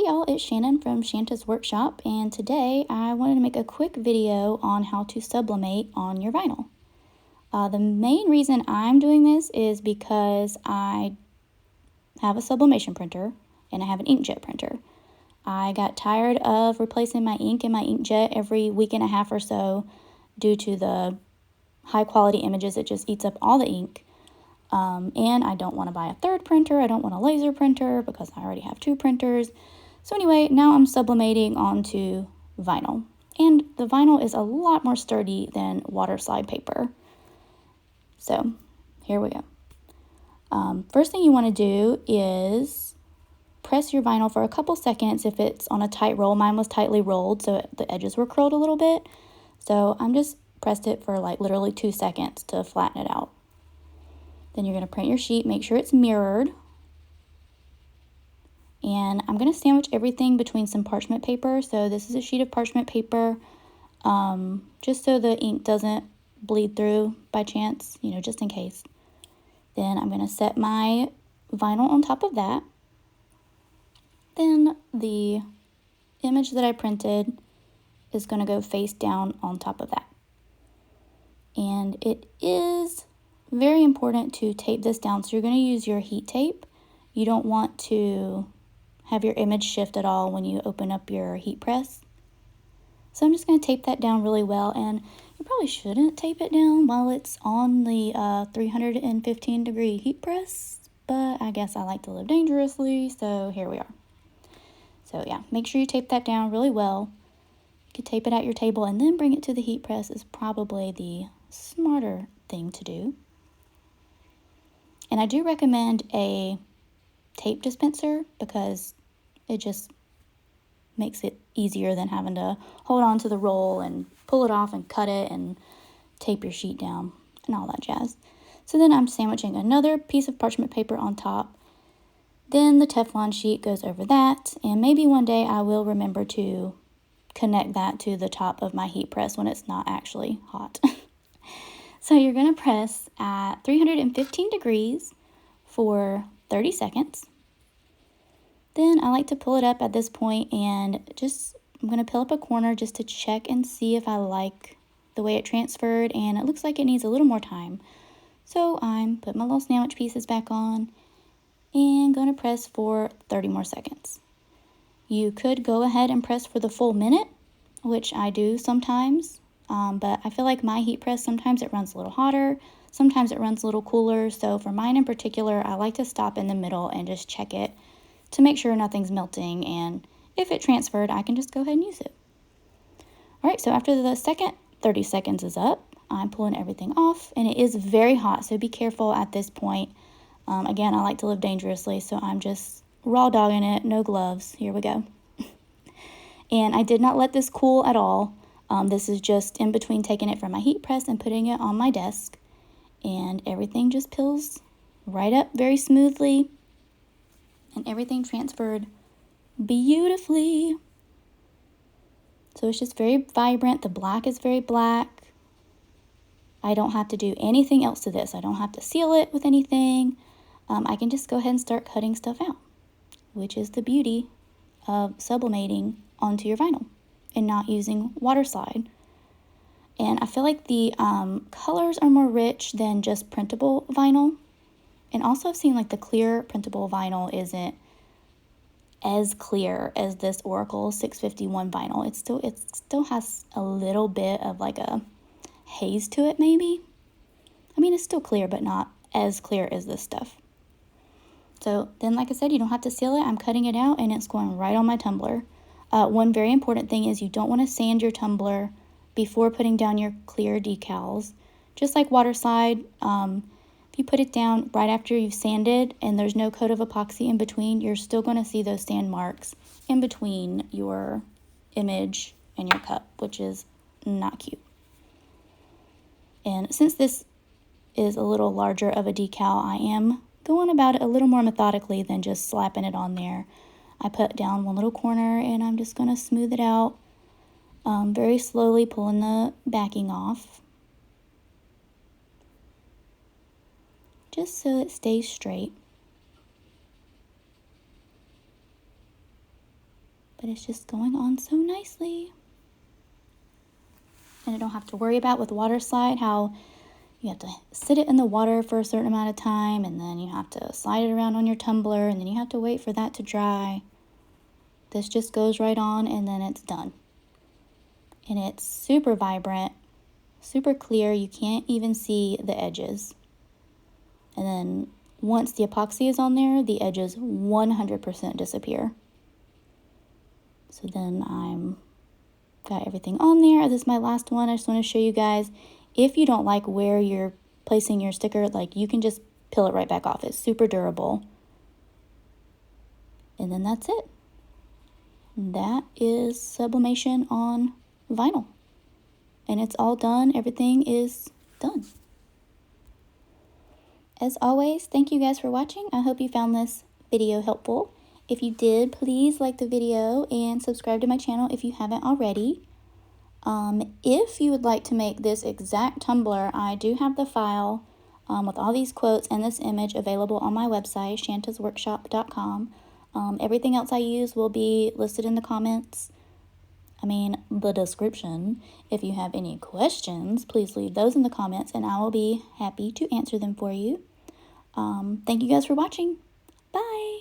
y'all, it's Shannon from Shanta's Workshop, and today I wanted to make a quick video on how to sublimate on your vinyl. The main reason I'm doing this is because I have a sublimation printer and I have an inkjet printer. I got tired of replacing my ink and my inkjet every week and a half or so due to the high quality images. It just eats up all the ink. And I don't want to buy a third printer. I don't want a laser printer because I already have 2 printers. So anyway, now I'm sublimating onto vinyl. And the vinyl is a lot more sturdy than Waterslide paper. So here we go. First thing you want to do is press your vinyl for a couple seconds if it's on a tight roll. Mine was tightly rolled, so the edges were curled a little bit. So I'm just pressed it for like literally 2 seconds to flatten it out. Then you're going to print your sheet, make sure it's mirrored. And I'm going to sandwich everything between some parchment paper. So this is a sheet of parchment paper, just so the ink doesn't bleed through by chance, just in case. Then I'm going to set my vinyl on top of that. Then the image that I printed is going to go face down on top of that. And it is very important to tape this down. So you're going to use your heat tape. You don't want to have your image shift at all when you open up your heat press. So I'm just going to tape that down really well, and you probably shouldn't tape it down while it's on the 315 degree heat press, but I guess I like to live dangerously, so here we are. So yeah, make sure you tape that down really well. You could tape it at your table and then bring it to the heat press is probably the smarter thing to do. And I do recommend a tape dispenser because it just makes it easier than having to hold on to the roll and pull it off and cut it and tape your sheet down and all that jazz. So then I'm sandwiching another piece of parchment paper on top. Then the Teflon sheet goes over that, and maybe one day I will remember to connect that to the top of my heat press when it's not actually hot. So you're going to press at 315 degrees for 30 seconds. Then I like to pull it up at this point and I'm going to peel up a corner just to check and see if I like the way it transferred, and it looks like it needs a little more time. So I'm putting my little sandwich pieces back on and going to press for 30 more seconds. You could go ahead and press for the full minute, which I do sometimes. But I feel like my heat press, sometimes it runs a little hotter, sometimes it runs a little cooler. So for mine in particular, I like to stop in the middle and just check it to make sure nothing's melting. And if it transferred, I can just go ahead and use it. All right, so after the second 30 seconds is up, I'm pulling everything off, and it is very hot. So be careful at this point. Again, I like to live dangerously, so I'm just raw dogging it, no gloves. Here we go. And I did not let this cool at all. This is just in between taking it from my heat press and putting it on my desk. And everything just peels right up very smoothly. And everything transferred beautifully. So it's just very vibrant. The black is very black. I don't have to do anything else to this. I don't have to seal it with anything. I can just go ahead and start cutting stuff out, which is the beauty of sublimating onto your vinyl and not using Waterslide. And I feel like the colors are more rich than just printable vinyl. And also I've seen like the clear printable vinyl isn't as clear as this Oracle 651 vinyl. It still has a little bit of like a haze to it maybe. I mean, it's still clear, but not as clear as this stuff. So then, like I said, you don't have to seal it. I'm cutting it out and it's going right on my tumbler. One very important thing is you don't want to sand your tumbler before putting down your clear decals. Just like Waterslide, if you put it down right after you've sanded and there's no coat of epoxy in between, you're still going to see those sand marks in between your image and your cup, which is not cute. And since this is a little larger of a decal, I am going about it a little more methodically than just slapping it on there. I put down one little corner and I'm just going to smooth it out very slowly, pulling the backing off just so it stays straight. but it's just going on so nicely. And I don't have to worry about with Waterslide how you have to sit it in the water for a certain amount of time, and then you have to slide it around on your tumbler, and then you have to wait for that to dry. This just goes right on, and then it's done. And it's super vibrant, super clear. You can't even see the edges. And then once the epoxy is on there, the edges 100% disappear. So then I'm got everything on there. This is my last one. I just want to show you guys, if you don't like where you're placing your sticker, like, you can just peel it right back off. It's super durable. And then that's it. That is sublimation on vinyl. And it's all done. Everything is done. As always, thank you guys for watching. I hope you found this video helpful. If you did, please like the video and subscribe to my channel if you haven't already. If you would like to make this exact tumbler, I do have the file with all these quotes and this image available on my website, shantasworkshop.com. Everything else I use will be listed in the comments. The description. If you have any questions, please leave those in the comments and I will be happy to answer them for you. Thank you guys for watching. Bye!